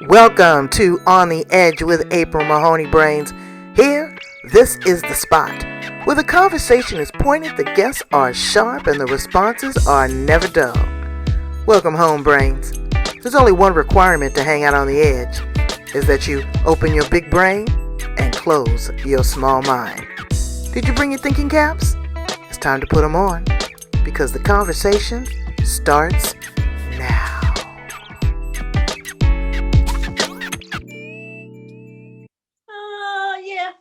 Welcome to On the Edge with April Mahoney Brains. Here, this is the spot where the conversation is pointed, the guests are sharp, and the responses are never dull. Welcome home, Brains. There's only one requirement to hang out on the edge, is that you open your big brain and close your small mind. Did you bring your thinking caps? It's time to put them on, because the conversation starts now. Yeah.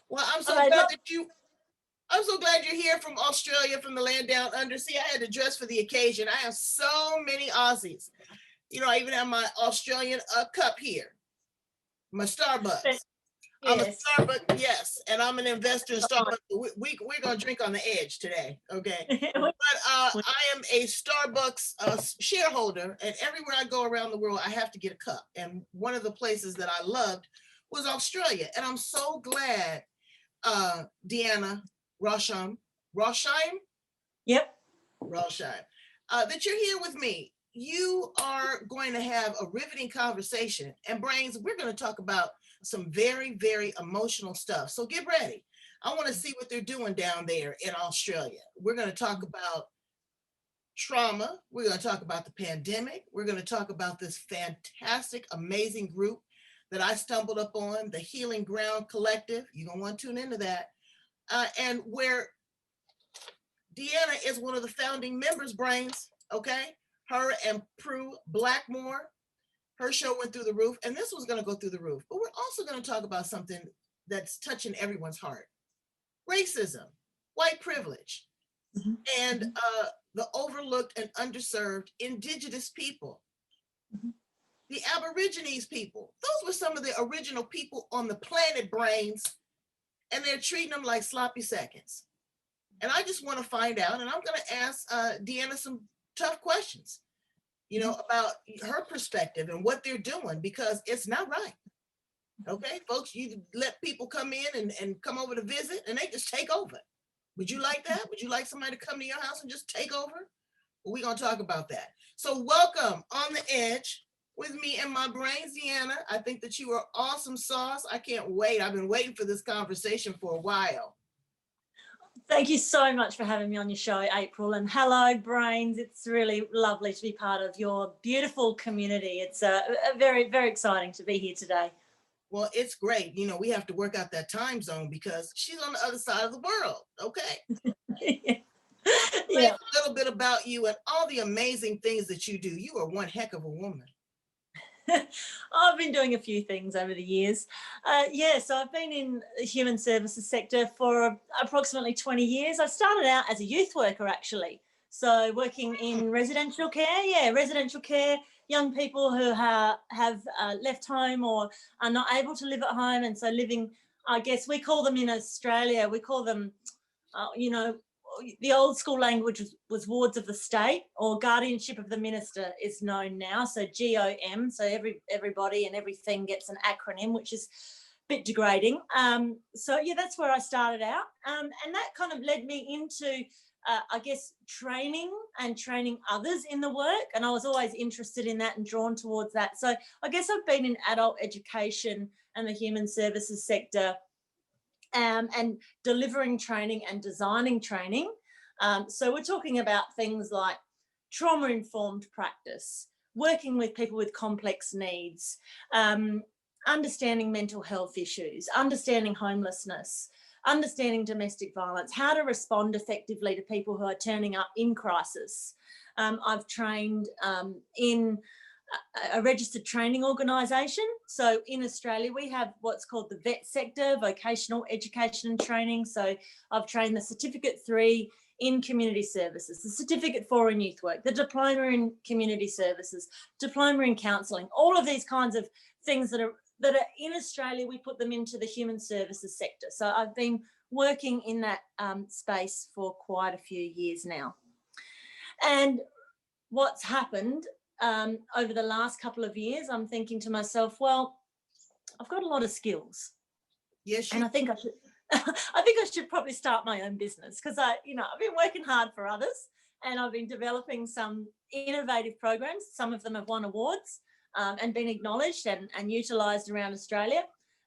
Well, I'm so glad you're here from Australia, from the land down under. See, I had to dress for the occasion. I have so many Aussies. I even have my Australian cup here, my Starbucks. Yes. I'm a Starbucks, yes, and I'm an investor in Starbucks. We're gonna drink on the edge today, okay? But I am a Starbucks shareholder, and everywhere I go around the world, I have to get a cup. And one of the places that I loved was Australia, and I'm so glad, Deanna Rohrsheim, Yep. Rohrsheim, that you're here with me. You are going to have a riveting conversation, and Brains, we're going to talk about some very, very emotional stuff. So get ready. I want to see what they're doing down there in Australia. We're going to talk about trauma. We're going to talk about the pandemic. We're going to talk about this fantastic, amazing group that I stumbled upon, the Healing Ground Collective. You're going to want to tune into that. And where Deanna is one of the founding members, Brains, okay? Her and Prue Blackmore. Her show went through the roof, and this was going to go through the roof. But we're also going to talk about something that's touching everyone's heart: racism, white privilege, and the overlooked and underserved indigenous people, the Aborigines people. Those were some of the original people on the planet, Brains, and they're treating them like sloppy seconds. And I just want to find out, and I'm going to ask Deanna some tough questions, about her perspective and what they're doing, because it's not right. Okay, folks, you let people come in and come over to visit, and they just take over. Would you like that? Would you like somebody to come to your house and just take over? Well, we're going to talk about that. So welcome On the Edge with me and my brains, Deanna. I think that you are awesome sauce. I can't wait. I've been waiting for this conversation for a while. Thank you so much for having me on your show, April. And hello, Brains. It's really lovely to be part of your beautiful community. It's very, very exciting to be here today. Well, it's great. We have to work out that time zone because she's on the other side of the world. Okay. Yeah. A little bit about you and all the amazing things that you do. You are one heck of a woman. I've been doing a few things over the years. So I've been in the human services sector for approximately 20 years. I started out as a youth worker, actually. So working in residential care, young people who have left home or are not able to live at home. And so living, I guess we call them in Australia, we call them, the old school language was wards of the state, or guardianship of the minister is known now. So GOM. So everybody and everything gets an acronym, which is a bit degrading. That's where I started out. And that kind of led me into, training others in the work. And I was always interested in that and drawn towards that. So I guess I've been in adult education and the human services sector, and delivering training and designing training. So we're talking about things like trauma-informed practice, working with people with complex needs, understanding mental health issues, understanding homelessness, understanding domestic violence, how to respond effectively to people who are turning up in crisis. I've trained in a registered training organisation. So in Australia, we have what's called the VET sector, vocational education and training. So I've trained the Certificate 3 in community services, the Certificate 4 in youth work, the Diploma in community services, Diploma in counselling, all of these kinds of things that are in Australia, we put them into the human services sector. So I've been working in that space for quite a few years now. And what's happened over the last couple of years, I'm thinking to myself, well, I've got a lot of skills. Yes, and I think I should probably start my own business, because I've been working hard for others, and I've been developing some innovative programs. Some of them have won awards and been acknowledged and utilised around Australia.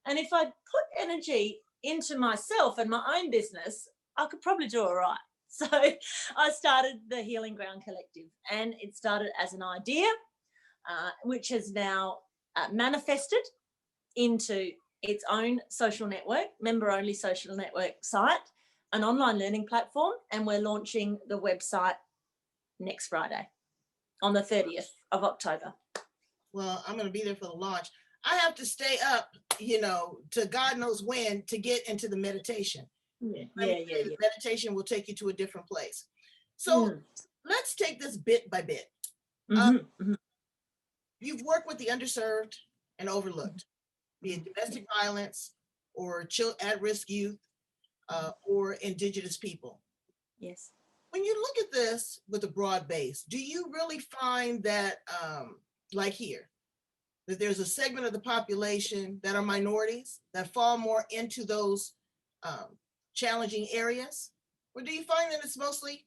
And if I put energy into myself and my own business, I could probably do all right. So I started the Healing Ground Collective, and it started as an idea, which has now manifested into its own social network, member-only social network site, an online learning platform, and we're launching the website next Friday on the 30th of October. Well, I'm going to be there for the launch. I have to stay up, to God knows when to get into the meditation. Yeah. Meditation will take you to a different place. So let's take this bit by bit. You've worked with the underserved and overlooked, be it domestic violence or at-risk youth or Indigenous people. Yes. When you look at this with a broad base, do you really find that, like here, that there's a segment of the population that are minorities that fall more into those challenging areas? Or do you find that it's mostly,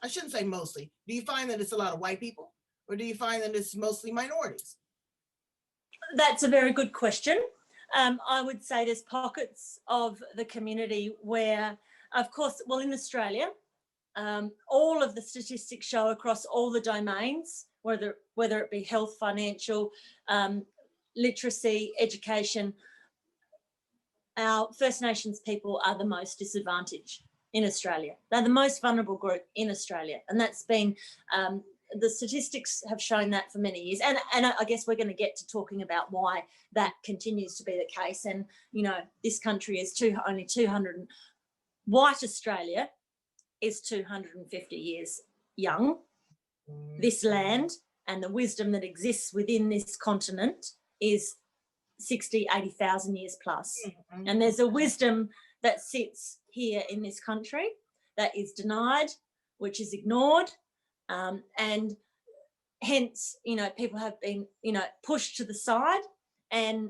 I shouldn't say mostly, do you find that it's a lot of white people? Or do you find that it's mostly minorities? That's a very good question. I would say there's pockets of the community where, of course, well, in Australia, all of the statistics show across all the domains, whether it be health, financial, literacy, education, our First Nations people are the most disadvantaged in Australia. They're the most vulnerable group in Australia, and that's been the statistics have shown that for many years. And I guess we're going to get to talking about why that continues to be the case. And, this country is only 200, white Australia is 250 years young. This land and the wisdom that exists within this continent is 60, 80,000 years plus. And there's a wisdom that sits here in this country that is denied, which is ignored. And hence, people have been, pushed to the side and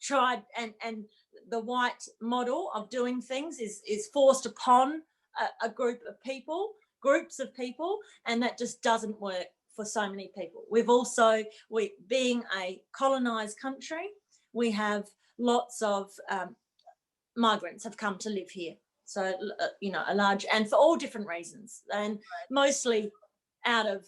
tried, and the white model of doing things is forced upon a groups of people, and that just doesn't work for so many people. Being a colonised country, we have lots of migrants have come to live here. So, a large, and for all different reasons, and mostly out of,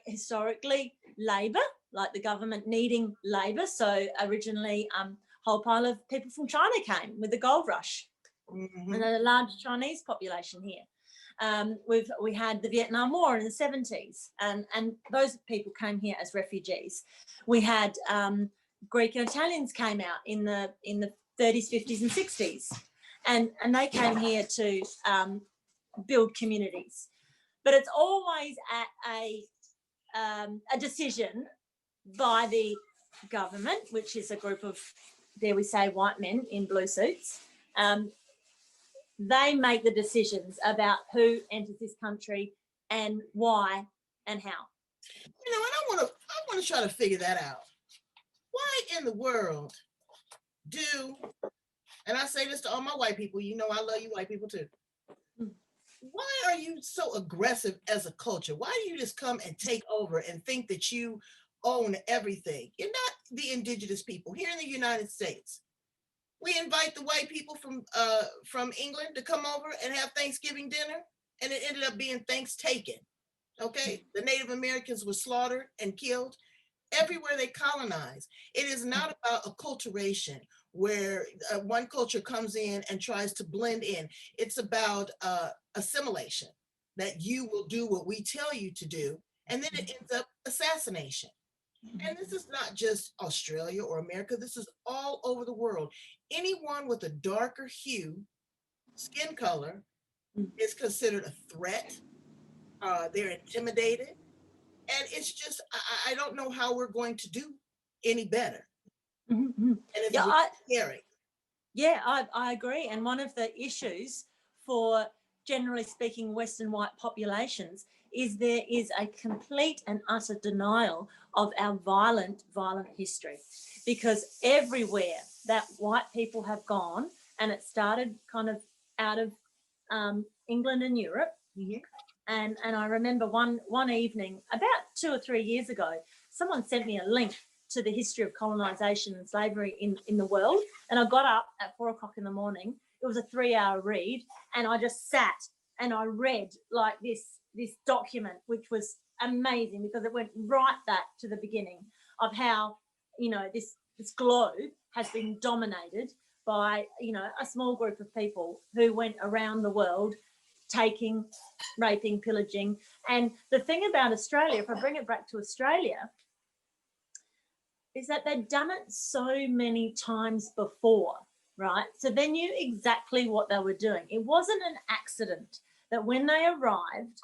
historically labour, like the government needing labour. So originally a whole pile of people from China came with the gold rush, and a large Chinese population here. We had the Vietnam War in the 70s, and those people came here as refugees. We had Greek and Italians came out in the 30s, 50s and 60s, and they came here to build communities. But it's always at a decision by the government, which is a group of, dare we say, white men in blue suits. They make the decisions about who enters this country and why and how. And I want to try to figure that out. Why in the world and I say this to all my white people, I love you white people too. Why are you so aggressive as a culture? Why do you just come and take over and think that you own everything? You're not the Indigenous people here in the United States. We invite the white people from England to come over and have Thanksgiving dinner, and it ended up being Thanks-taken. Okay, the Native Americans were slaughtered and killed everywhere they colonized. It is not about acculturation where one culture comes in and tries to blend in. It's about assimilation, that you will do what we tell you to do, and then it ends up assassination. And this is not just Australia or America. This is all over the world. Anyone with a darker hue, skin color, is considered a threat. They're intimidated. And it's just, I don't know how we're going to do any better. And it's really scary. Yeah, I agree. And one of the issues for, generally speaking, Western white populations is there is a complete and utter denial of our violent history, because everywhere that white people have gone, and it started kind of out of England and Europe, Mhm. And I remember one evening about 2 or 3 years ago, someone sent me a link to the history of colonisation and slavery in the world. And I got up at 4 o'clock in the morning. It was a 3-hour read, and I just sat and I read like this document, which was amazing because it went right back to the beginning of how, you know, this globe has been dominated by, you know, a small group of people who went around the world taking, raping, pillaging. And the thing about Australia, if I bring it back to Australia, is that they'd done it so many times before, right? So they knew exactly what they were doing. It wasn't an accident that when they arrived,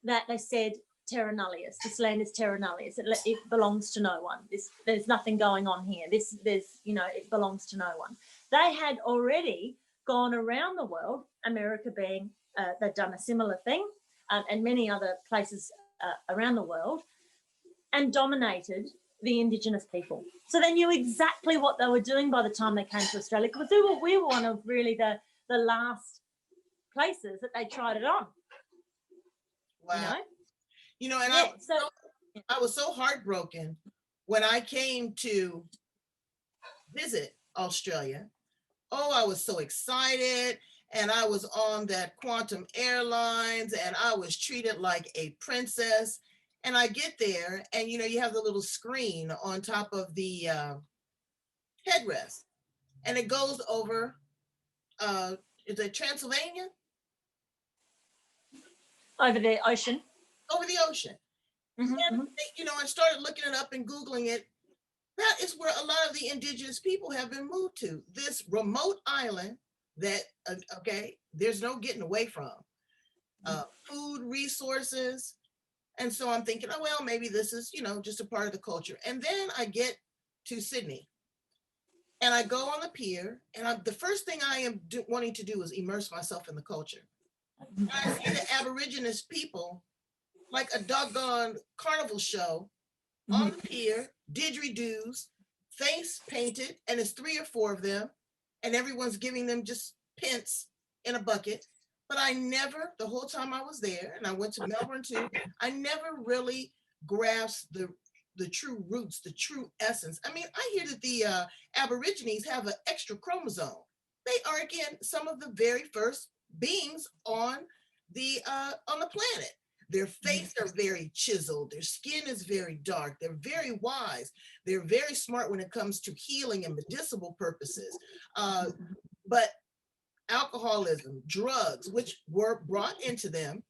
that they said terra nullius, this land is terra nullius, it belongs to no one. There's nothing going on here. It belongs to no one. They had already gone around the world, America being, they'd done a similar thing, and many other places around the world, and dominated the Indigenous people. So they knew exactly what they were doing by the time they came to Australia, because we were one of really the last places that they tried it on. Wow. And Yeah, I was so heartbroken when I came to visit Australia. Oh, I was so excited. And I was on that Quantum Airlines and I was treated like a princess. And I get there and, you have the little screen on top of the headrest and it goes over, is it Transylvania? over the ocean. Over the ocean. Mm-hmm, and, I started looking it up and Googling it. That is where a lot of the indigenous people have been moved to. This remote island that, there's no getting away from. Food resources. And so I'm thinking, oh, well, maybe this is, just a part of the culture. And then I get to Sydney and I go on the pier and the first thing I am wanting to do is immerse myself in the culture. And I see the Aborigines people like a doggone carnival show on the pier, didgeridoos, face painted, and it's 3 or 4 of them, and everyone's giving them just pence in a bucket. But I never, the whole time I was there, and I went to Melbourne too, I never really grasped the true roots, the true essence. I mean, I hear that the Aborigines have an extra chromosome. They are, again, some of the very first beings on the planet. Their face are very chiseled. Their skin is very dark. They're very wise. They're very smart when it comes to healing and medicinal purposes. But alcoholism, drugs, which were brought into them,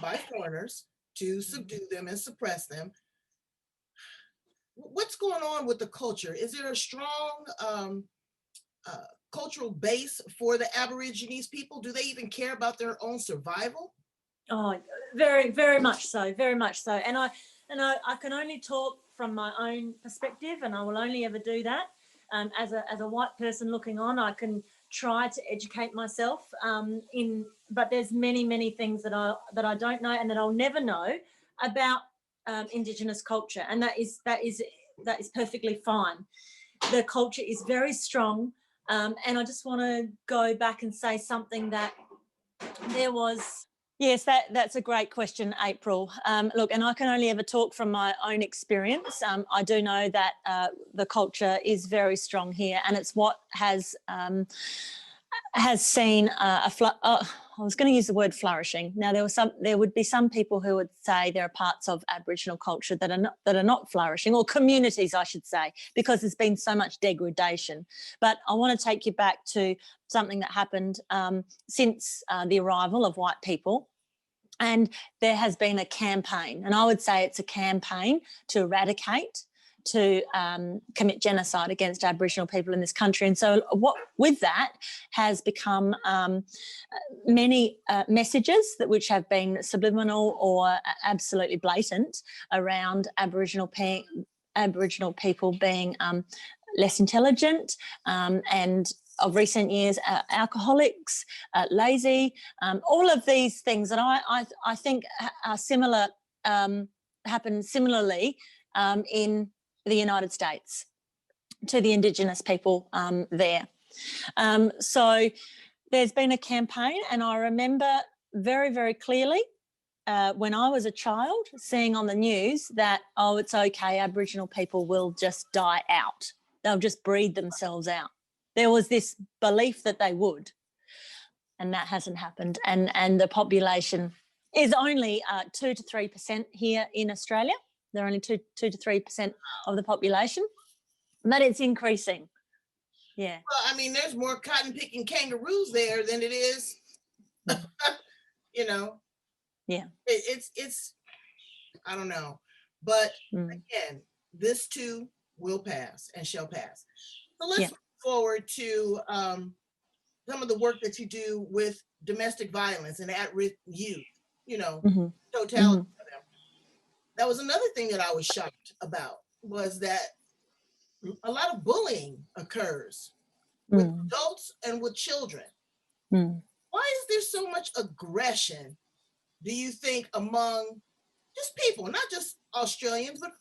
by foreigners to subdue them and suppress them. What's going on with the culture? Is there a strong cultural base for the Aborigines people? Do they even care about their own survival? Oh, very, very much so, very much so. And I can only talk from my own perspective, and I will only ever do that. As a white person looking on, I can try to educate myself but there's many things that I don't know and that I'll never know about Indigenous culture, and that is perfectly fine. The culture is very strong, and I just want to go back and say something that there was. Yes, that's a great question, April. Look, and I can only ever talk from my own experience. I do know that the culture is very strong here, and it's what has seen I was going to use the word flourishing. Now, there would be some people who would say there are parts of Aboriginal culture that are not flourishing, or communities, I should say, because there's been so much degradation. But I want to take you back to something that happened since the arrival of white people. And there has been a campaign, and I would say it's a campaign to eradicate, to commit genocide against Aboriginal people in this country. And so with that has become many messages which have been subliminal or absolutely blatant around Aboriginal people being less intelligent and of recent years, alcoholics, lazy, all of these things that I think are similar, happen similarly in the United States to the Indigenous people there. So there's been a campaign, and I remember very, very clearly when I was a child, seeing on the news that, oh, it's okay, Aboriginal people will just die out. They'll just breed themselves out. There was this belief that they would, and that hasn't happened. And the population is only 2 to 3% here in Australia. They're only 2 to 3% of the population, but it's increasing. Yeah. Well, I mean, there's more cotton picking kangaroos there than it is, you know. Yeah. It's I don't know, but again, this too will pass and shall pass. So let's move forward to some of the work that you do with domestic violence and at-risk youth. You know, totality of them. That was another thing that I was shocked about, was that a lot of bullying occurs with adults and with children. Why is there so much aggression, do you think, among just people, not just Australians, but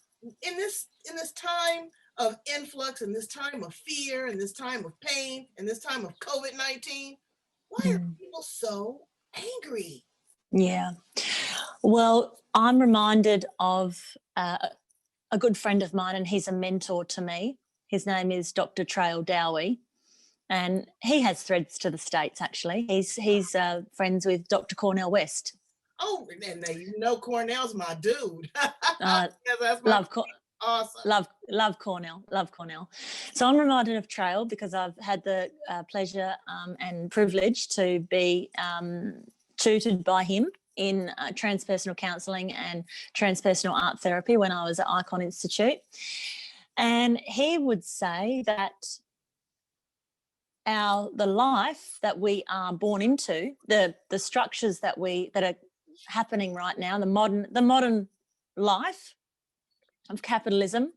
in this time of influx, in this time of fear, in this time of pain, in this time of COVID-19? Why are people so angry? Yeah. Well, I'm reminded of a good friend of mine, and he's a mentor to me. His name is Dr. Trail Dowie, and he has threads to the States, actually. He's friends with Dr. Cornel West. Oh, and you know Cornell's my dude. That's awesome. Love Cornell. So I'm reminded of Trail because I've had the pleasure and privilege to be tutored by him in transpersonal counselling and transpersonal art therapy when I was at Icon Institute. And he would say that the life that we are born into, the structures that are happening right now, the modern life of capitalism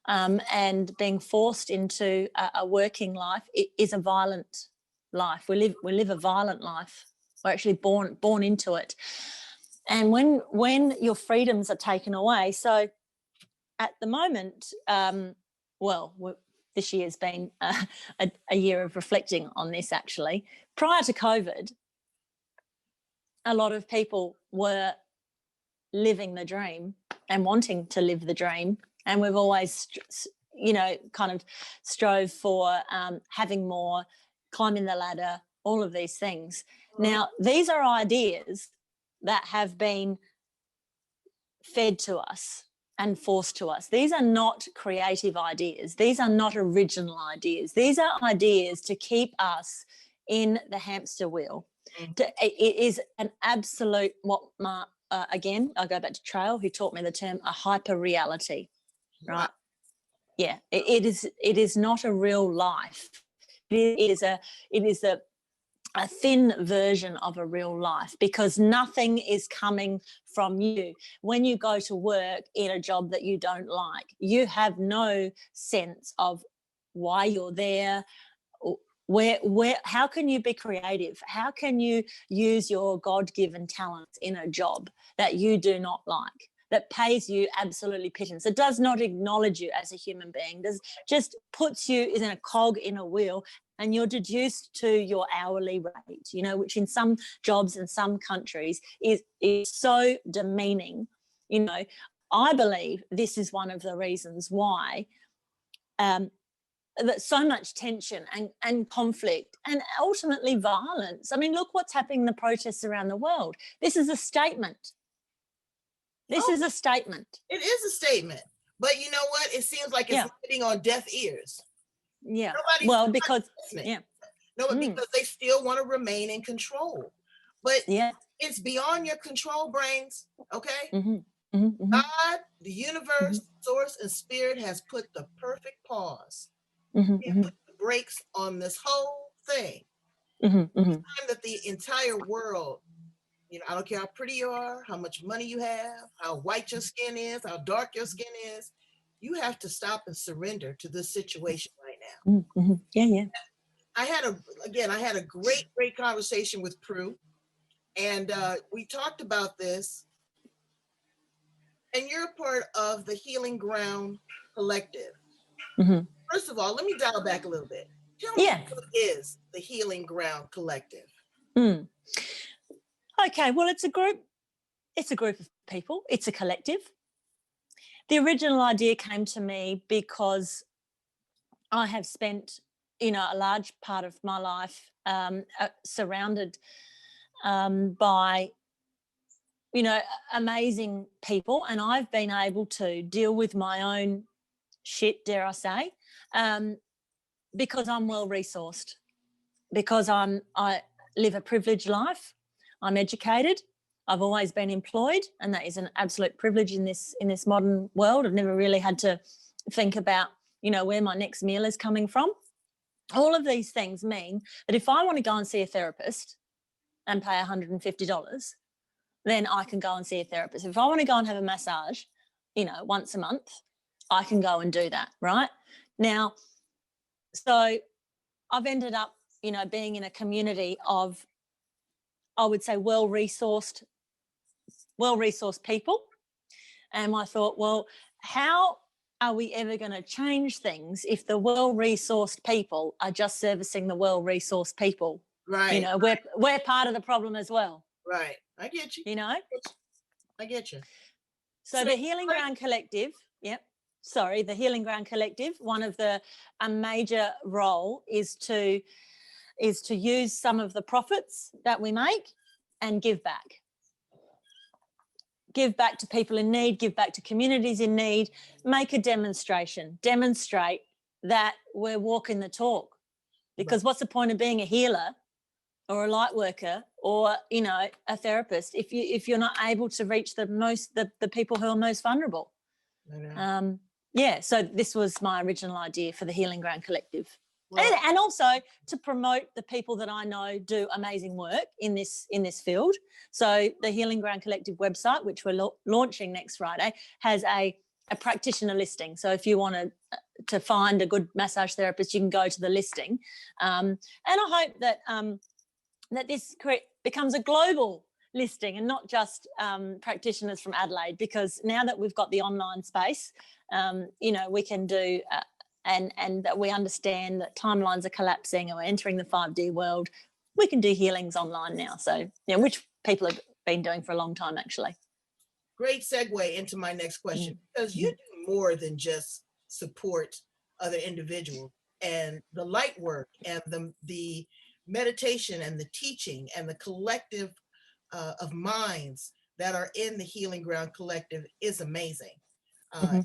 and being forced into a working life, it is a violent life. We live a violent life. We're actually born into it. And when your freedoms are taken away, so at the moment, this year's been a year of reflecting on this, actually. Prior to COVID, a lot of people were living the dream and wanting to live the dream, and we've always, kind of strove for having more, climbing the ladder, all of these things. Now, these are ideas that have been fed to us and forced to us. These are not creative ideas. These are not original ideas. These are ideas to keep us in the hamster wheel. It is an absolute, again, I go back to Trail, who taught me the term, a hyper reality, right? Wow. Yeah, it is not a real life. It is a thin version of a real life, because nothing is coming from you. When you go to work in a job that you don't like, you have no sense of why you're there. How can you be creative? How can you use your God-given talents in a job that you do not like, that pays you absolutely pittance, that does not acknowledge you as a human being, just puts you in a cog in a wheel, and you're deduced to your hourly rate, which in some jobs in some countries is so demeaning. I believe this is one of the reasons why that so much tension and conflict and ultimately violence. I mean, look what's happening in the protests around the world. This is a statement. This is a statement. It is a statement. But you know what? It seems like it's hitting on deaf ears. Yeah. Because they still want to remain in control. But it's beyond your control, brains. Okay? God, the universe, source, and spirit has put the perfect pause. Put the brakes on this whole thing. It's time that the entire world, I don't care how pretty you are, how much money you have, how white your skin is, how dark your skin is, you have to stop and surrender to this situation right now. Yeah. I had a great conversation with Prue, and we talked about this. And you're a part of the Healing Ground Collective. First of all, let me dial back a little bit. Tell me what is the Healing Ground Collective? Okay, well, it's a group of people. It's a collective. The original idea came to me because I have spent, a large part of my life surrounded by, amazing people, and I've been able to deal with my own shit, dare I say, because I'm well resourced, because I live a privileged life. I'm educated. I've always been employed, and that is an absolute privilege in this modern world. I've never really had to think about, where my next meal is coming from. All of these things mean that if I want to go and see a therapist and pay $150, then I can go and see a therapist. If I want to go and have a massage, once a month, I can go and do that, right? Now, so I've ended up, being in a community of, I would say, well-resourced people. And I thought, well, how are we ever going to change things if the well-resourced people are just servicing the well-resourced people? Right. We're part of the problem as well. Right. I get you. I get you. So the Healing Ground Collective, the Healing Ground Collective, one of a major role is to use some of the profits that we make and give back. Give back to people in need, give back to communities in need, make a demonstrate that we're walking the talk. Because what's the point of being a healer or a light worker or, a therapist if you're not able to reach the people who are most vulnerable? So this was my original idea for the Healing Ground Collective. Well, and also to promote the people that I know do amazing work in this field. So the Healing Ground Collective website, which we're launching next Friday, has a practitioner listing. So if you want to find a good massage therapist, you can go to the listing. And I hope that that this becomes a global listing and not just practitioners from Adelaide, because now that we've got the online space, we can do and that we understand that timelines are collapsing and we're entering the 5D world, we can do healings online now. So, which people have been doing for a long time, actually. Great segue into my next question, because you do more than just support other individuals, and the light work and the meditation and the teaching and the collective of minds that are in the Healing Ground Collective is amazing. And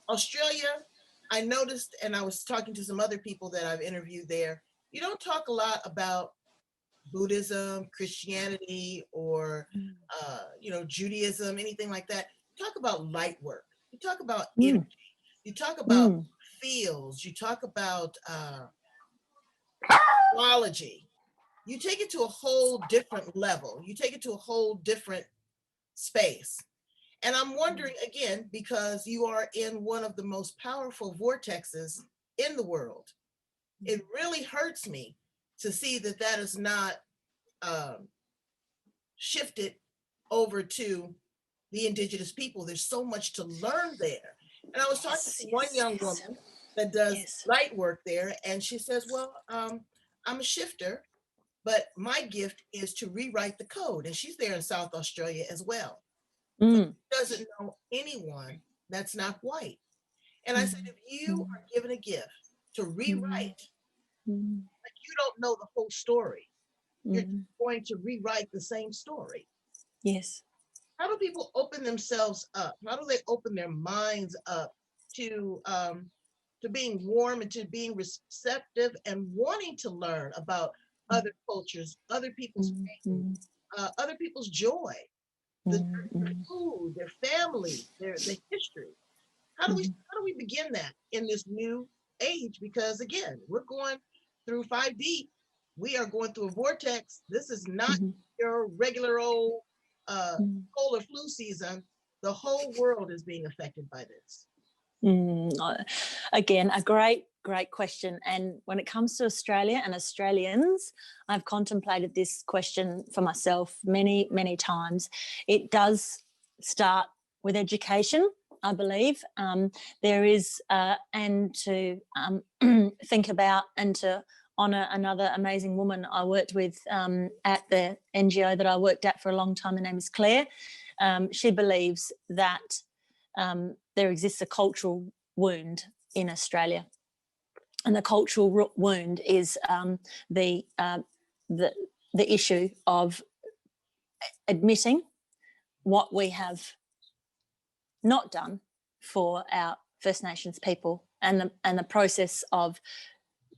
Australia, I noticed, and I was talking to some other people that I've interviewed there, you don't talk a lot about Buddhism, Christianity, or Judaism, anything like that. You talk about light work. You talk about energy. You talk about fields. You talk about astrology. You take it to a whole different level. You take it to a whole different space. And I'm wondering, again, because you are in one of the most powerful vortexes in the world, it really hurts me to see that is not shifted over to the Indigenous people. There's so much to learn there. And I was talking to one young woman that does light work there, and she says, well, I'm a shifter, but my gift is to rewrite the code. And she's there in South Australia as well. So she doesn't know anyone that's not white. And I said, if you are given a gift to rewrite, like you don't know the whole story, you're going to rewrite the same story. Yes. How do people open themselves up? How do they open their minds up to being warm and to being receptive and wanting to learn about other cultures, other people's pain, other people's joy, their food, their family, their history? How do we begin that in this new age? Because again, we're going through 5D. We are going through a vortex. This is not your regular old cold or flu season. The whole world is being affected by this. Again, a great question. And when it comes to Australia and Australians, I've contemplated this question for myself many, many times. It does start with education, I believe. There is, and to think about and to on another amazing woman I worked with at the NGO that I worked at for a long time. Her name is Claire. She believes that there exists a cultural wound in Australia, and the cultural wound is the issue of admitting what we have not done for our First Nations people, and the process of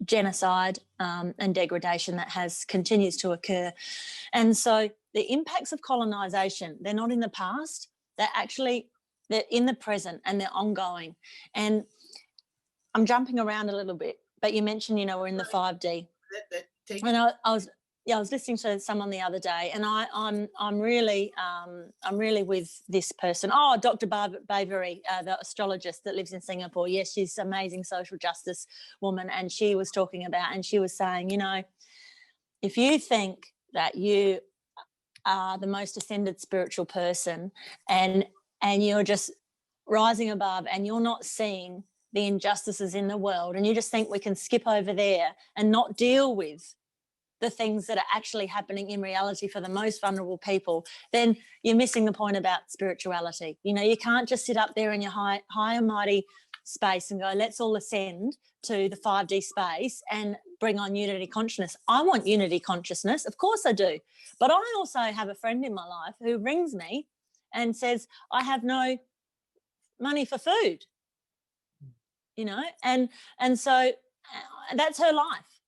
genocide and degradation that continues to occur. And so the impacts of colonisation, they're not in the past, they're in the present, and they're ongoing. And I'm jumping around a little bit, but you mentioned, we're in the 5D. And I was listening to someone the other day, and I'm really with this person. Oh, Dr. Barbara, the astrologist that lives in Singapore. Yes, she's an amazing social justice woman, and she was talking about, and she was saying, if you think that you are the most ascended spiritual person, and you're just rising above, and you're not seeing the injustices in the world, and you just think we can skip over there and not deal with the things that are actually happening in reality for the most vulnerable people, then you're missing the point about spirituality. You can't just sit up there in your high and mighty space and go, let's all ascend to the 5D space and bring on unity consciousness. I want unity consciousness, of course I do. But I also have a friend in my life who rings me and says, I have no money for food, and so that's her life.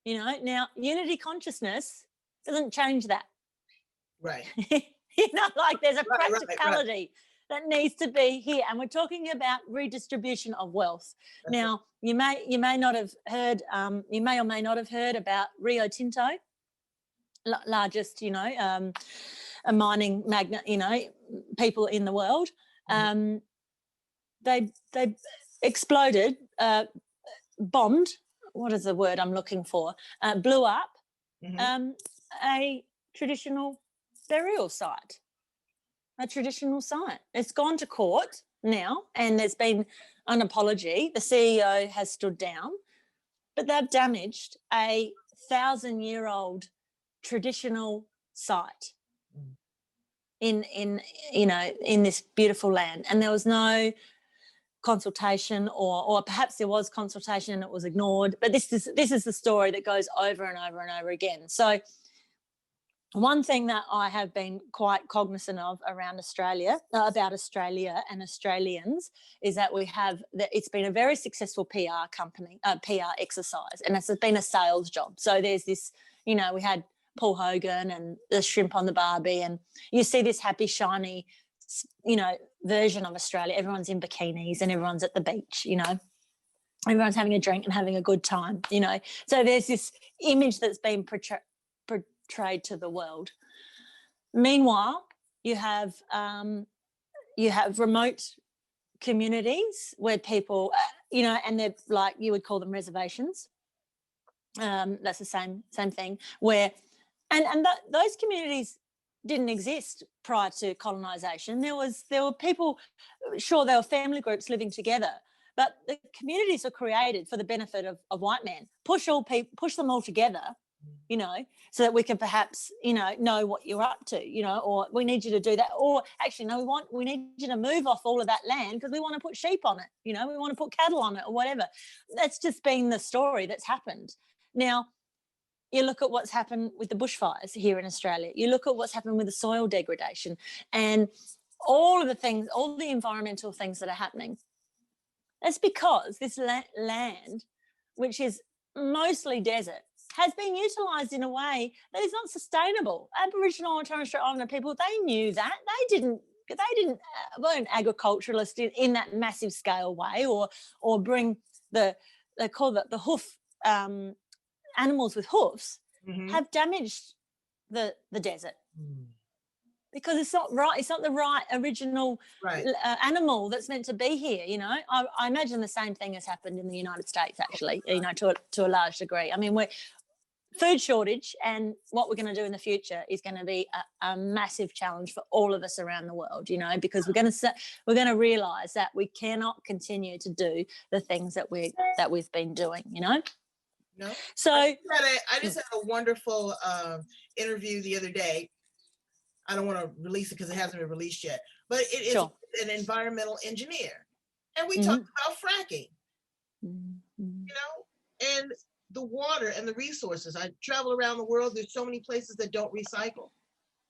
Now unity consciousness doesn't change that. Right. There's a practicality that needs to be here, and we're talking about redistribution of wealth. That's now you may not have heard, you may or may not have heard about Rio Tinto, largest a mining magnate, people in the world. They exploded, bombed. What is the word I'm looking for? Blew up a traditional burial site. It's gone to court now, and there's been an apology. The CEO has stood down, but they've damaged a 1,000-year-old traditional site in this beautiful land, and there was no consultation, or perhaps there was consultation and it was ignored. But this is the story that goes over and over and over again. So one thing that I have been quite cognizant of around Australia, about Australia and Australians, is that it's been a very successful PR exercise, and it's been a sales job. So there's this, we had Paul Hogan and the shrimp on the barbie, and you see this happy, shiny, version of Australia. Everyone's in bikinis and everyone's at the beach, everyone's having a drink and having a good time, So there's this image that's been portrayed to the world. Meanwhile, you have remote communities where people, and they're like, you would call them reservations. That's the same thing, where, and those communities didn't exist prior to colonisation. There were people, sure, there were family groups living together, but the communities are created for the benefit of white men. Push them all together, so that we can perhaps, know what you're up to, or we need you to do that, or actually, no, we need you to move off all of that land because we want to put sheep on it, we want to put cattle on it, or whatever. That's just been the story that's happened. Now, you look at what's happened with the bushfires here in Australia. You look at what's happened with the soil degradation and all of the things, all the environmental things that are happening. That's because this land, which is mostly desert, has been utilised in a way that is not sustainable. Aboriginal and Torres Strait Islander people, they knew that. They weren't agriculturalists in that massive scale way, or bring they call it the hoof, animals with hoofs, have damaged the desert because it's not right. It's not the right original animal that's meant to be here. I imagine the same thing has happened in the United States, actually. To a large degree. I mean, we're food shortage, and what we're going to do in the future is going to be a massive challenge for all of us around the world. Because we're going to realise that we cannot continue to do the things that we've been doing. No. So I just had a wonderful interview the other day. I don't want to release it because it hasn't been released yet, but it is Sure. an environmental engineer. And we Mhm. talked about fracking, Mhm. you know, and the water and the resources. I travel around the world. There's so many places that don't recycle.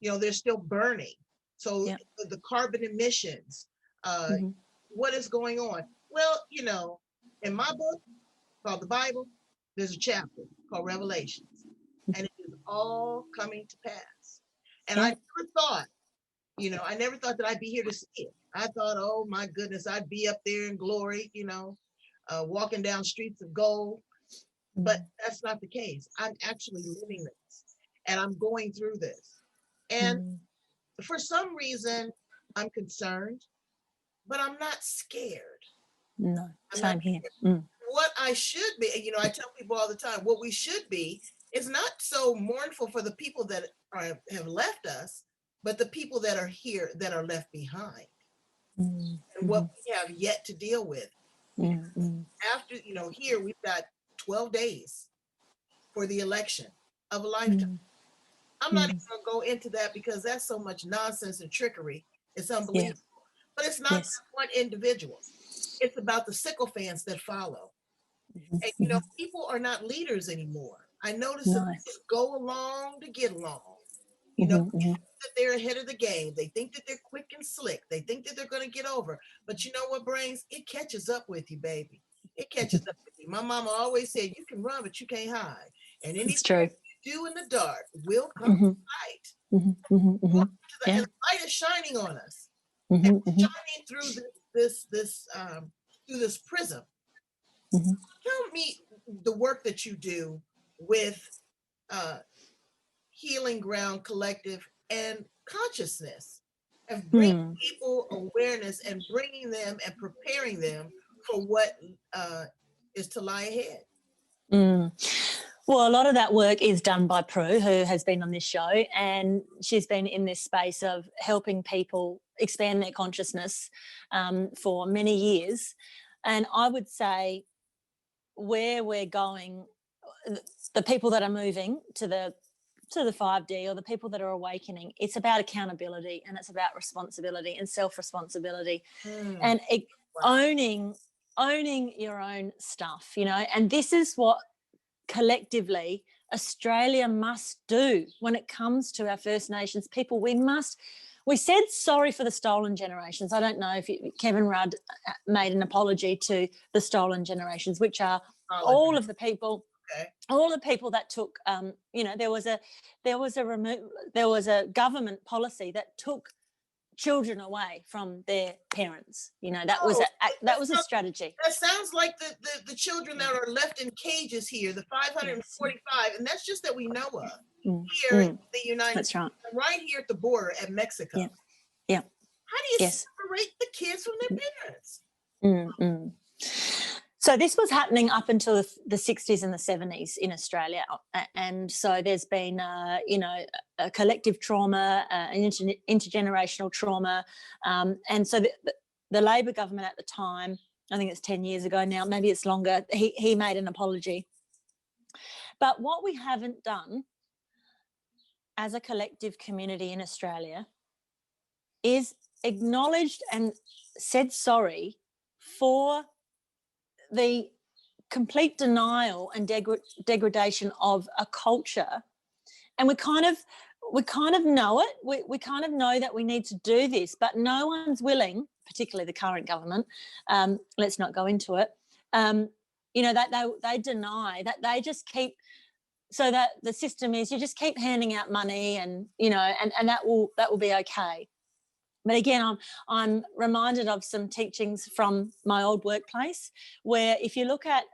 You know, they're still burning. So Yeah. the carbon emissions, Mhm. what is going on? Well, you know, in my book called the Bible, there's a chapter called Revelations, and it is all coming to pass. And Yeah. I never thought, you know, I never thought that I'd be here to see it. I thought, oh my goodness, I'd be up there in glory, you know, walking down streets of gold. But that's not the case. I'm actually living this, and I'm going through this. And Mhm. for some reason, I'm concerned, but I'm not scared. No, I'm not same here. what I should be. You know, I tell people all the time, what we should be is not so mournful for the people that have left us, but the people that are here that are left behind, Mhm. and what we have yet to deal with. Mhm. After, you know, here we've got 12 days for the election of a lifetime. I'm not even going to go into that because that's so much nonsense and trickery. It's unbelievable. But it's not Yes. just one individual. It's about the sycophants that follow. And, you know, people are not leaders anymore. I notice that No. they just go along to get along. You know, Mhm. they think that they're ahead of the game. They think that they're quick and slick. They think that they're going to get over. But you know what, Brains? It catches up with you, baby. It catches up with you. My mama always said, you can run, but you can't hide. And anything It's true. you do in the dark will come to light. Mhm. Mhm. And Mhm. Yeah. the light is shining on us. And Mhm. we're Mhm. shining through through this prism. Mhm. Tell me the work that you do with uh, Healing Ground Collective and consciousness, of bringing people awareness and bringing them and preparing them for what is to lie ahead. Well, a lot of that work is done by Prue, who has been on this show, and she's been in this space of helping people expand their consciousness for many years. And I would say where we're going, the people that are moving to the 5D, or the people that are awakening, it's about accountability, and it's about responsibility and self-responsibility, and owning your own stuff, you know. And this is what collectively Australia must do when it comes to our First Nations people. We said sorry for the stolen generations. I don't know if Kevin Rudd made an apology to the stolen generations, which are all of the people. Okay. All the people that took, you know, there was a government policy that took children away from their parents. You know, that was a strategy. That sounds like the children that are left in cages here, the 545, and that's just that we know of here in the United States, right here at the border at Mexico. Yeah. How do you separate the kids from their parents? So this was happening up until the 60s and the 70s in Australia, and so there's been, you know, a collective trauma, an intergenerational trauma, and so the Labor government at the time, I think it's 10 years ago now, maybe it's longer, he made an apology. But what we haven't done as a collective community in Australia is acknowledged and said sorry for the complete denial and degradation of a culture. And we kind of know it. We kind of know that we need to do this, but no one's willing, particularly the current government, let's not go into it, you know, that they deny, that they just keep, so that the system is, you just keep handing out money, and, you know, and that will be okay. But again, I'm reminded of some teachings from my old workplace, where if you look at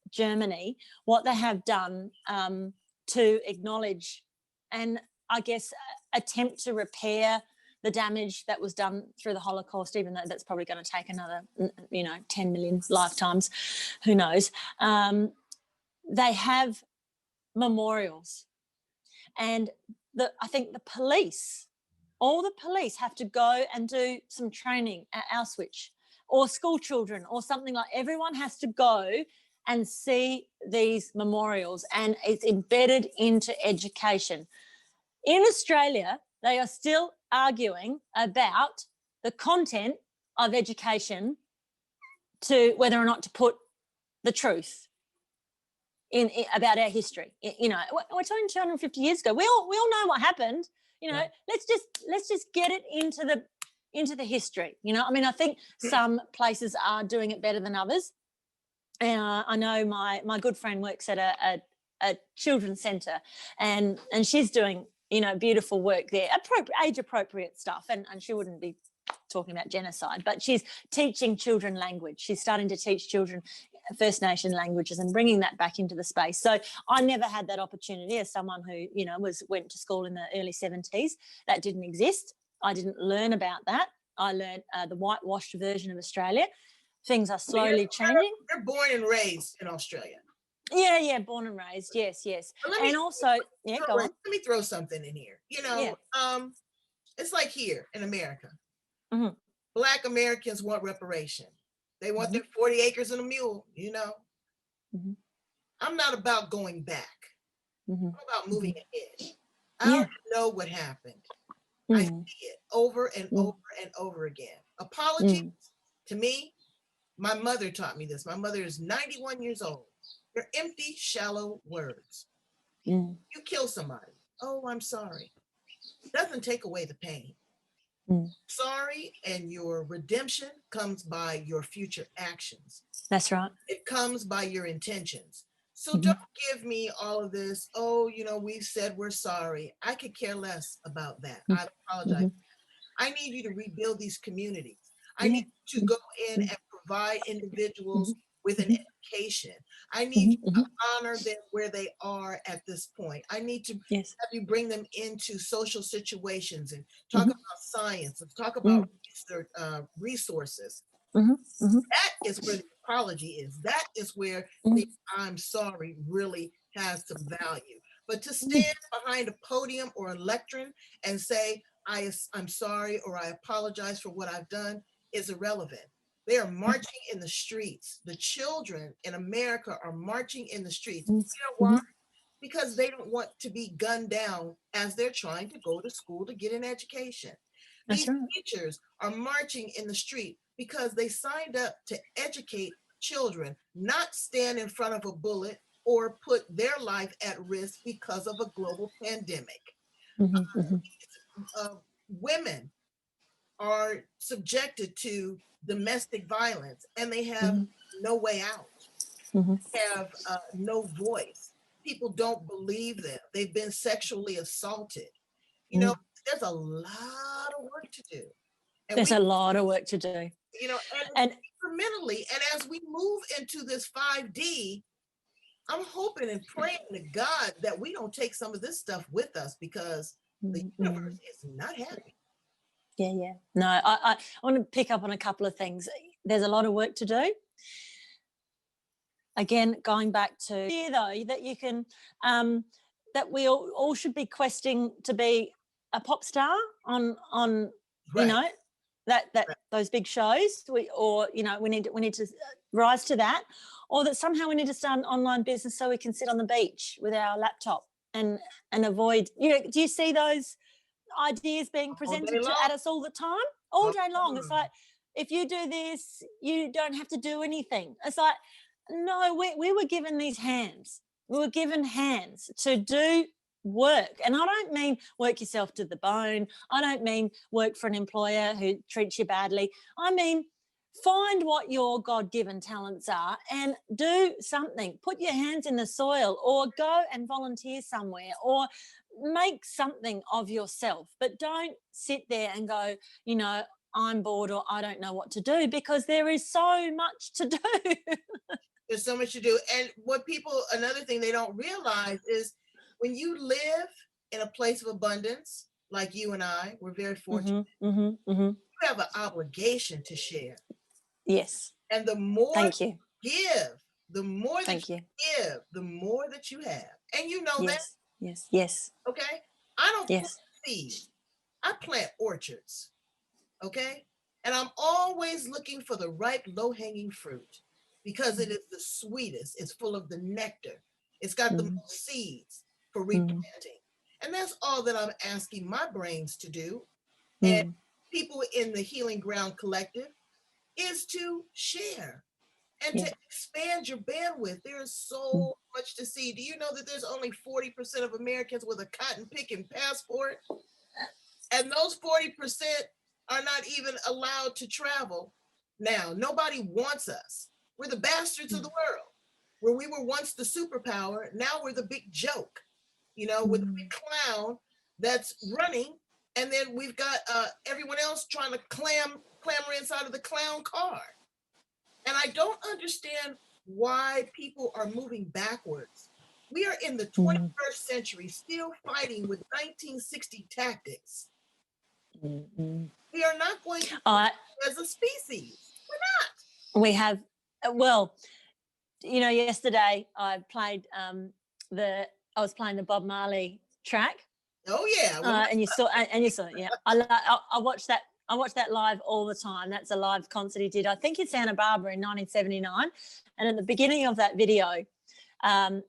Germany, what they have done to acknowledge and, I guess, attempt to repair the damage that was done through the Holocaust, even though that's probably going to take another, you know, 10 million lifetimes, who knows. They have memorials, and I think the police, all the police have to go and do some training at Auschwitz, or school children, or something like. Everyone has to go and see these memorials, and it's embedded into education. In Australia, they are still arguing about the content of education, to whether or not to put the truth in about our history. You know, we're talking 250 years ago. We all know what happened. You know, let's just get it into the history. You know, I mean, I think some places are doing it better than others. I know my good friend works at a children's centre, and she's doing, you know, beautiful work there, age appropriate stuff, and she wouldn't be talking about genocide, but she's teaching children language. She's starting to teach children First Nation languages and bringing that back into the space. So I never had that opportunity as someone who, you know, went to school in the early 70s. That didn't exist. I didn't learn about that. I learned the whitewashed version of Australia. Things are slowly changing. You're born and raised in Australia. Yeah, born and raised. Yes. And also, yeah, go on. Let me throw something in here. You know, it's like here in America. Mm-hmm. Black Americans want reparation. They want their 40 acres and a mule, you know. Mm-hmm. I'm not about going back. Mm-hmm. I'm about moving ahead. I don't know what happened. Mm-hmm. I see it over and over and over again. Apologies to me. My mother taught me this. My mother is 91 years old. They're empty, shallow words. You kill somebody. Oh, I'm sorry. Doesn't take away the pain. Sorry, and your redemption comes by your future actions. That's right. It comes by your intentions. So don't give me all of this. Oh, you know, we've said we're sorry. I could care less about that. I apologize. I need you to rebuild these communities. I need you to go in and provide individuals with an education. I need you to honor them where they are at this point. I need to have you bring them into social situations and talk about science and talk about resources. That is where the apology is. That is where the I'm sorry really has some value. But to stand behind a podium or a lectern and say, I'm sorry or I apologize for what I've done is irrelevant. They are marching in the streets. The children in America are marching in the streets. You know why? Because they don't want to be gunned down as they're trying to go to school to get an education. These teachers are marching in the street because they signed up to educate children, not stand in front of a bullet or put their life at risk because of a global pandemic. Women are subjected to domestic violence and they have no way out. They have no voice. People don't believe them. They've been sexually assaulted. You know, there's a lot of work to do. And there's a lot of work to do. You know, and incrementally, and as we move into this 5D, I'm hoping and praying to God that we don't take some of this stuff with us because the universe is not happy. Yeah. No, I want to pick up on a couple of things. There's a lot of work to do. Again, going back to though, that you can, that we all should be questing to be a pop star on you know, that those big shows. We need to rise to that, or that somehow we need to start an online business so we can sit on the beach with our laptop and avoid. You know, do you see those ideas being presented at us all the time, all day long? It's like, if you do this, you don't have to do anything. It's like, no, we were given these hands. We were given hands to do work. And I don't mean work yourself to the bone. I don't mean work for an employer who treats you badly. I mean, find what your God-given talents are and do something. Put your hands in the soil, or go and volunteer somewhere, or make something of yourself. But don't sit there and go, you know, I'm bored or I don't know what to do, because there is so much to do. There's so much to do. And what another thing they don't realize is when you live in a place of abundance, like you and I, we're very fortunate, you have an obligation to share. Yes. And the more you give, the more that you give, the more that you have. And you know that? Yes. Okay? I don't plant seeds. I plant orchards. Okay? And I'm always looking for the ripe, low-hanging fruit. because it is the sweetest. It's full of the nectar. It's got the most seeds for replanting. And that's all that I'm asking my brains to do. And people in the Healing Ground Collective is to share and to expand your bandwidth. There is so much to see. Do you know that there's only 40% of Americans with a cotton picking passport? And those 40% are not even allowed to travel now. Nobody wants us. We're the bastards of the world. Where we were once the superpower, now we're the big joke. You know, with the big clown that's running, and then we've got everyone else trying to clamber inside of the clown car. And I don't understand why people are moving backwards. We are in the 21st century, still fighting with 1960 tactics. We are not going to as a species. We're not. We have, well, you know, yesterday I played I was playing the Bob Marley track. Oh yeah, and you saw it. Yeah, I watched that. I watch that live all the time. That's a live concert he did. I think in Santa Barbara in 1979. And at the beginning of that video, an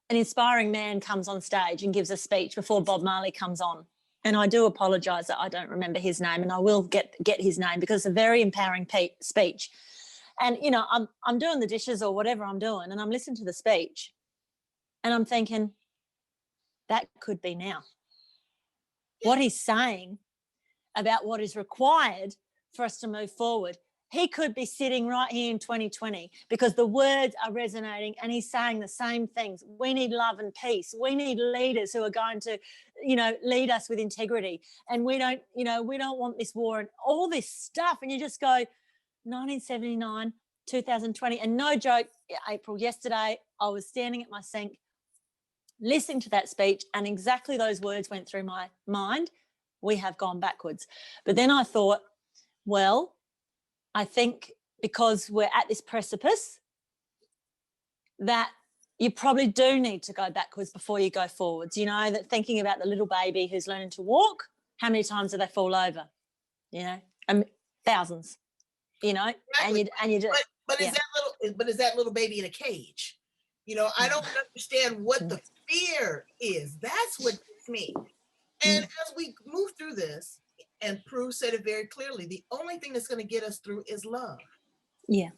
inspiring man comes on stage and gives a speech before Bob Marley comes on. And I do apologise that I don't remember his name, and I will get his name because it's a very empowering speech. And, you know, I'm doing the dishes or whatever I'm doing, and I'm listening to the speech and I'm thinking, that could be now. What he's saying about what is required for us to move forward, he could be sitting right here in 2020 because the words are resonating and he's saying the same things. We need love and peace. We need leaders who are going to, you know, lead us with integrity. And we don't want this war and all this stuff. And you just go, 1979, 2020. And no joke, April, yesterday I was standing at my sink listening to that speech and exactly those words went through my mind. We have gone backwards. But then I thought, well, I think because we're at this precipice that you probably do need to go backwards before you go forwards. You know, that thinking about the little baby who's learning to walk, how many times do they fall over? You know, thousands. You know, exactly. and you just. But is that little baby in a cage? You know, I don't understand what the fear is. That's what gets me. And as we move through this, and Prue said it very clearly, the only thing that's going to get us through is love. Yeah.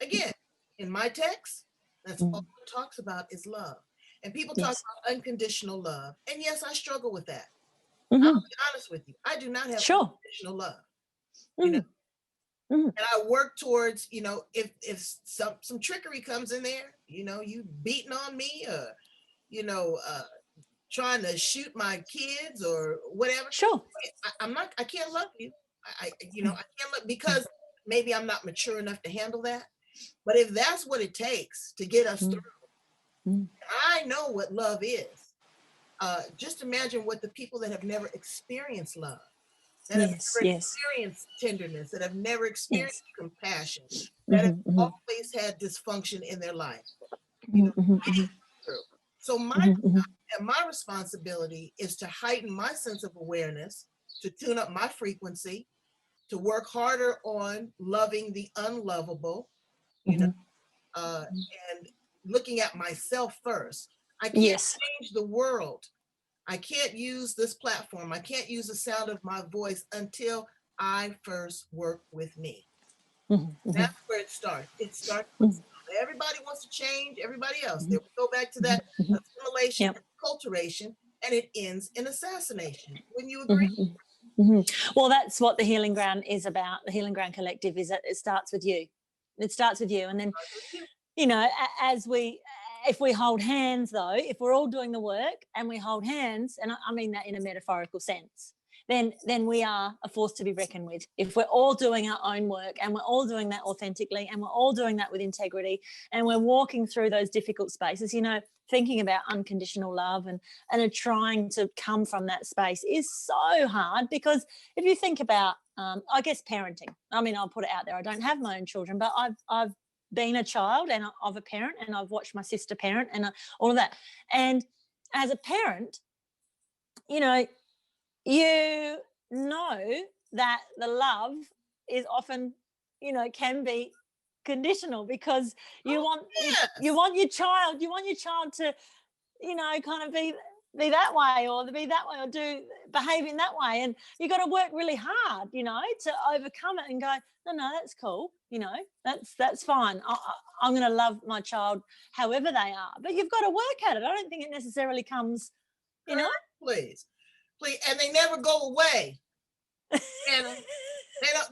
Again, in my text, that's all it talks about is love. And people talk about unconditional love. And yes, I struggle with that. I'll be honest with you. I do not have unconditional love. You know? And I work towards, you know, if some trickery comes in there, you know, you beating on me or, you know, trying to shoot my kids or whatever. Sure. I can't love you. I can't love because maybe I'm not mature enough to handle that. But if that's what it takes to get us through, I know what love is. Just imagine what the people that have never experienced love, that have never experienced tenderness, that have never experienced compassion, that have always had dysfunction in their life. You know, so my responsibility is to heighten my sense of awareness, to tune up my frequency, to work harder on loving the unlovable, you know, and looking at myself first. I can't change the world. I can't use this platform. I can't use the sound of my voice until I first work with me. That's where it starts. It starts with everybody wants to change everybody else. Then we go back to that assimilation and acculturation, and it ends in assassination. Wouldn't you agree? Well, that's what the Healing Ground is about. The Healing Ground Collective is that it starts with you. It starts with you. And then, you know, if we hold hands, though, if we're all doing the work and we hold hands, and I mean that in a metaphorical sense, then we are a force to be reckoned with. If we're all doing our own work and we're all doing that authentically and we're all doing that with integrity and we're walking through those difficult spaces, you know, thinking about unconditional love and trying to come from that space is so hard because if you think about, I guess, parenting, I mean, I'll put it out there. I don't have my own children, but I've been a child and of a parent, and I've watched my sister parent and all of that. And as a parent, you know that the love is often, can be conditional, because you want yes. you want your child to, kind of be that way, or be that way, or behave in that way, and you got to work really hard, to overcome it and go, no, that's cool, that's fine. I'm going to love my child however they are, but you've got to work at it. I don't think it necessarily comes, Please, and they never go away. And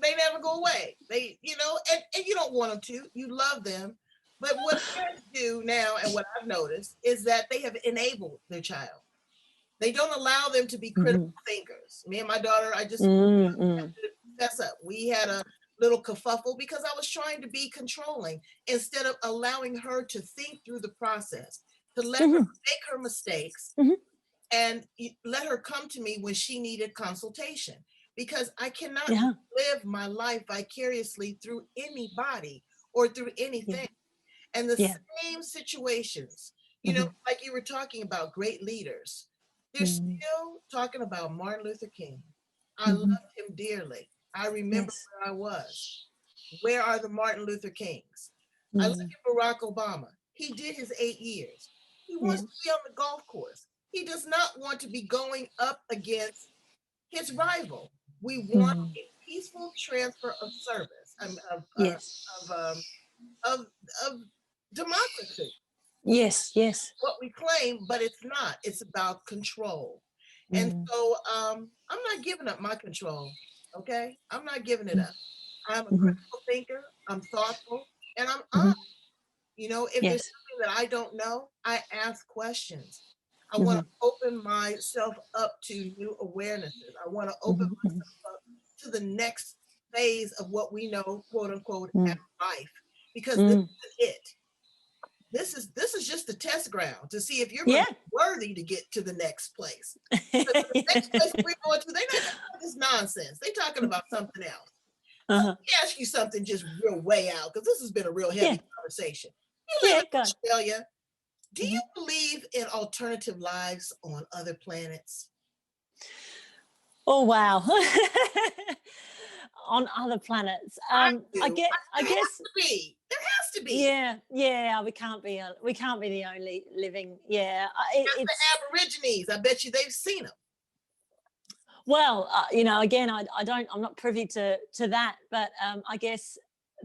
they never go away. They, and you don't want them to. You love them. But what parents do now, and what I've noticed, is that they have enabled their child. They don't allow them to be critical thinkers. Me and my daughter, I just mess up. We had a little kerfuffle because I was trying to be controlling instead of allowing her to think through the process, to let her make her mistakes and let her come to me when she needed consultation. Because I cannot live my life vicariously through anybody or through anything. And the same situations, like you were talking about great leaders, they're still talking about Martin Luther King. I loved him dearly. I remember where I was. Where are the Martin Luther Kings? I look at Barack Obama. He did his 8 years. He wants to be on the golf course. He does not want to be going up against his rival. We want a peaceful transfer of service, of democracy. Yes. What we claim, but it's not. It's about control. And so I'm not giving up my control. Okay, I'm not giving it up. I'm a critical thinker. I'm thoughtful, and I'm honest. If there's something that I don't know, I ask questions. I want to open myself up to new awarenesses. I want to open myself up to the next phase of what we know, quote unquote, as life, because this is it. This is just the test ground to see if you're worthy to get to the next place. The next place we're going to, they're not talking about this nonsense. They're talking about something else. Let me ask you something just real way out, because this has been a real heavy conversation. You live in Australia. Do you believe in alternative lives on other planets? Oh, wow. On other planets. I guess there has to be. Yeah. We can't be the only living. Yeah. It's the Aborigines. I bet you they've seen them. Well, again, I'm not privy to that, but I guess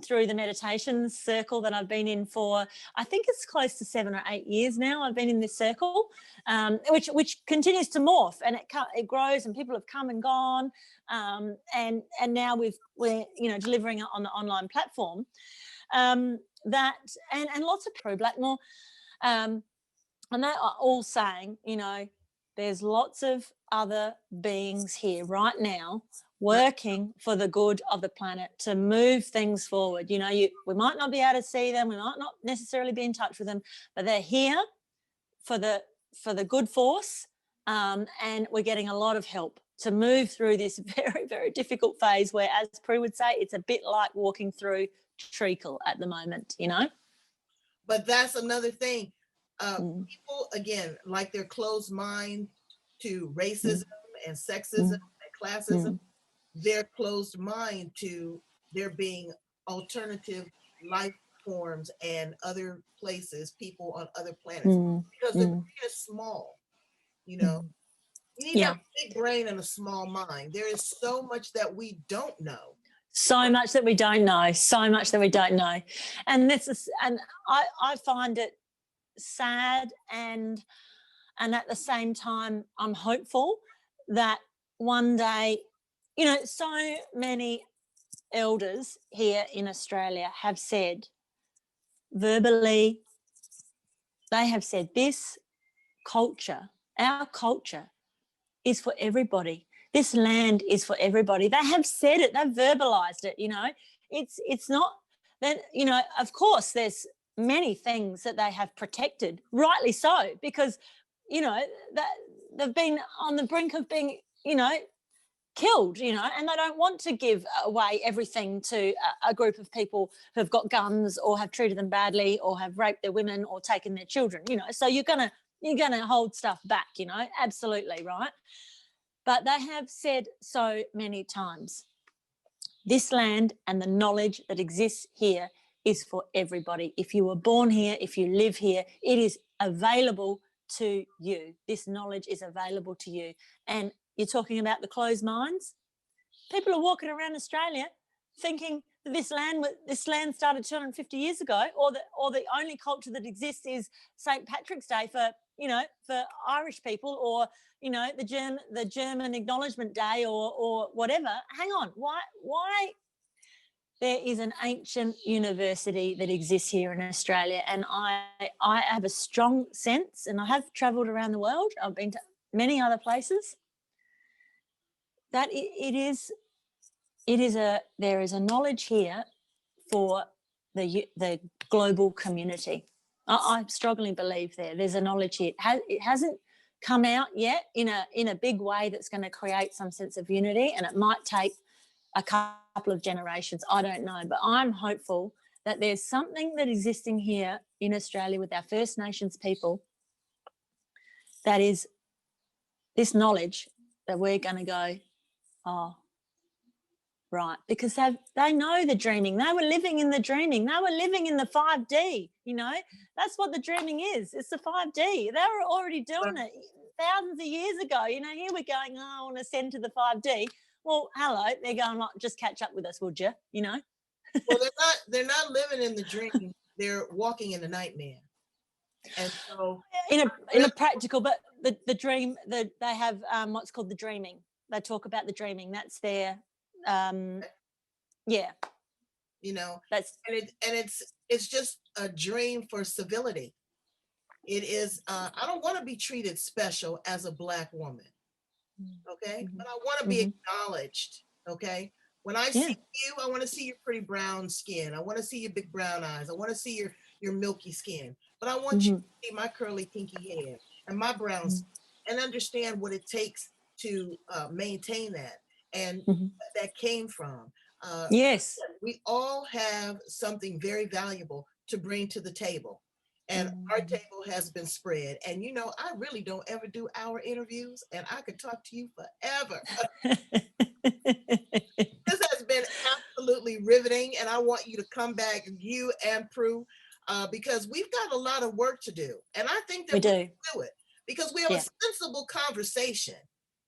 through the meditation circle that I've been in for, I think it's close to 7 or 8 years now. I've been in this circle, which continues to morph, and it grows, and people have come and gone, and now we're delivering it on the online platform. That and lots of pro-Blackmore, and they are all saying, there's lots of other beings here right now working for the good of the planet to move things forward. We might not be able to see them, we might not necessarily be in touch with them, but they're here for the good force, and we're getting a lot of help to move through this very, very difficult phase where, as Prue would say, it's a bit like walking through treacle at the moment, But that's another thing. People, again, like their closed mind to racism and sexism and classism, their closed mind to there being alternative life forms and other places, people on other planets, because the brain is small. You need to have a big brain and a small mind. There is so much that we don't know. So much that we don't know. And I find it sad, and at the same time I'm hopeful that one day, so many elders here in Australia have said verbally, they have said this culture, our culture, is for everybody. This land is for everybody. They have said it, they've verbalized it, it's not that, of course there's many things that they have protected, rightly so, because, that they've been on the brink of being, killed, and they don't want to give away everything to a group of people who have got guns or have treated them badly or have raped their women or taken their children, so you're gonna hold stuff back, absolutely, right? But they have said so many times this land and the knowledge that exists here is for everybody. If you were born here, if you live here, it is available to you. This knowledge is available to you. And you're talking about the closed minds. People are walking around Australia thinking that this land started 250 years ago, or the only culture that exists is St. Patrick's Day for Irish people, or the German Acknowledgement Day, or whatever. Hang on, why? There is an ancient university that exists here in Australia, and I have a strong sense, and I have travelled around the world. I've been to many other places. That there is a knowledge here for the global community. I strongly believe there's a knowledge here. It hasn't come out yet in a big way that's going to create some sense of unity, and it might take a couple of generations. I don't know, but I'm hopeful that there's something that existing here in Australia with our First Nations people that is this knowledge that we're going to go, oh, right, because they know the dreaming. They were living in the dreaming. They were living in the 5D, That's what the dreaming is. It's the 5D. They were already doing it thousands of years ago. Here we're going, I want to send to the 5D. Well, hello, they're going, just catch up with us, would you? Well, they're not living in the dream. They're walking in the nightmare. And so in a practical, but the dream, they have what's called the dreaming. They talk about the dreaming. That's their yeah. That's it's just a dream for civility. It is I don't want to be treated special as a Black woman. Okay. Mm-hmm. But I want to be acknowledged. Okay. When I see you, I want to see your pretty brown skin. I want to see your big brown eyes. I want to see your milky skin. But I want you to see my curly pinky hair and my brown skin, and understand what it takes to maintain that and what that came from. Yes. We all have something very valuable to bring to the table. And our table has been spread. And I really don't ever do our interviews, and I could talk to you forever. This has been absolutely riveting, and I want you to come back, you and Prue, because we've got a lot of work to do. And I think that we can do it because we have a sensible conversation.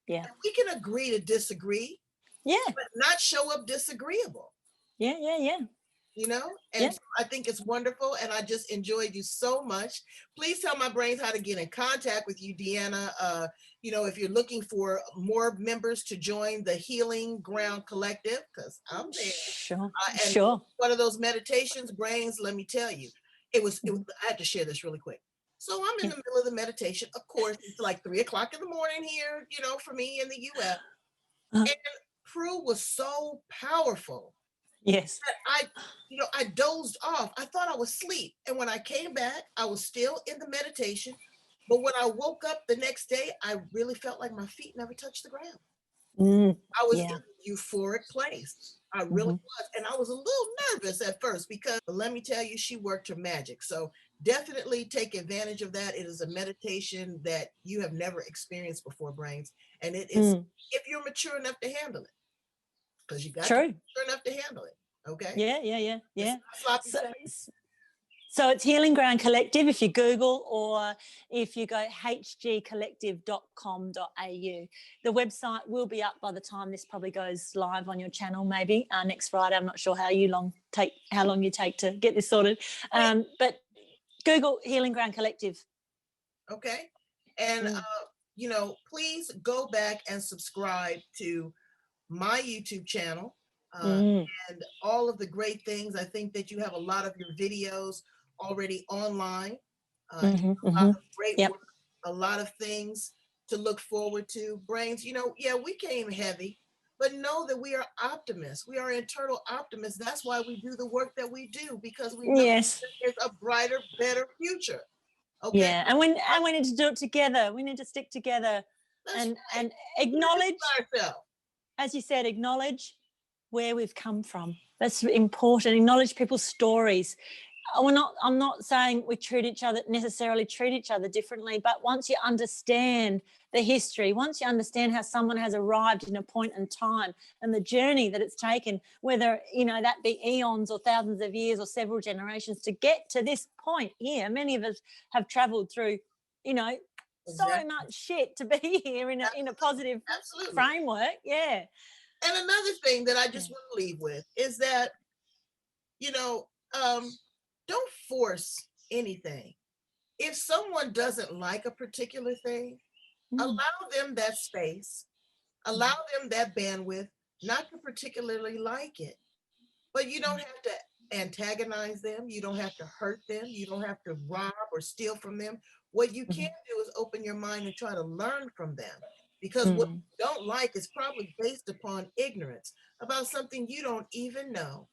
Yeah. And we can agree to disagree. Yeah. But not show up disagreeable. Yeah. And so I think it's wonderful, and I just enjoyed you so much. Please tell my brains how to get in contact with you, Deanna. If you're looking for more members to join the Healing Ground Collective, because I'm there. Sure. And one of those meditations, brains, let me tell you, it was I had to share this really quick. So I'm in the middle of the meditation. Of course, it's like 3:00 in the morning here, for me in the US. And Prue was so powerful. Yes. I dozed off. I thought I was asleep. And when I came back, I was still in the meditation. But when I woke up the next day, I really felt like my feet never touched the ground. I was in a euphoric place. I really was. And I was a little nervous at first but let me tell you, she worked her magic. So definitely take advantage of that. It is a meditation that you have never experienced before, brains. And it is, if you're mature enough to handle it. Because you got to be mature enough to handle it. Okay. Yeah. So it's Healing Ground Collective if you Google, or if you go hgcollective.com.au. The website will be up by the time this probably goes live on your channel, maybe next Friday. I'm not sure how long you take to get this sorted. But Google Healing Ground Collective. Okay. And please go back and subscribe to my YouTube channel. And all of the great things. I think that you have a lot of your videos already online. A lot of great work, a lot of things to look forward to. Brains, we came heavy, but know that we are optimists. We are internal optimists. That's why we do the work that we do, because we know there's a brighter, better future. Okay. Yeah, and we need to do it together. We need to stick together. And acknowledge ourselves. As you said, acknowledge where we've come from. That's important. Acknowledge people's stories. I'm not saying we necessarily treat each other differently, but once you understand the history, once you understand how someone has arrived in a point in time and the journey that it's taken, whether, that be eons or thousands of years or several generations to get to this point here, many of us have traveled through, so Exactly. much shit to be here in a positive Absolutely. framework. Yeah. And another thing that I just want to leave with is that, don't force anything. If someone doesn't like a particular thing, allow them that space, allow them that bandwidth, not to particularly like it. But you don't have to antagonize them. You don't have to hurt them. You don't have to rob or steal from them. What you can do is open your mind and try to learn from them. Because what you don't like is probably based upon ignorance about something you don't even know,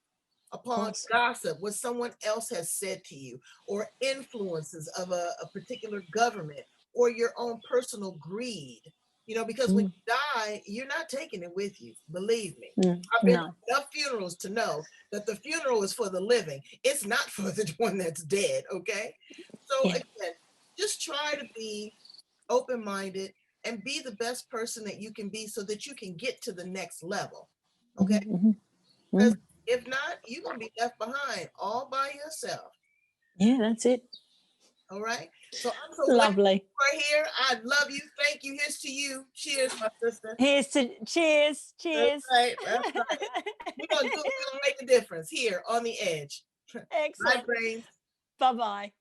upon gossip, what someone else has said to you, or influences of a particular government, or your own personal greed. Because when you die, you're not taking it with you. Believe me. I've been to enough funerals to know that the funeral is for the living. It's not for the one that's dead, okay? So again, just try to be open-minded and be the best person that you can be so that you can get to the next level, okay? Because if not, you're going to be left behind all by yourself. Yeah, that's it. All right. So I'm so lovely. Glad you're here. I love you. Thank you. Here's to you. Cheers, my sister. Cheers. That's right. That's right. We're gonna make a difference here on the edge. Excellent. Bye, brains. Bye-bye.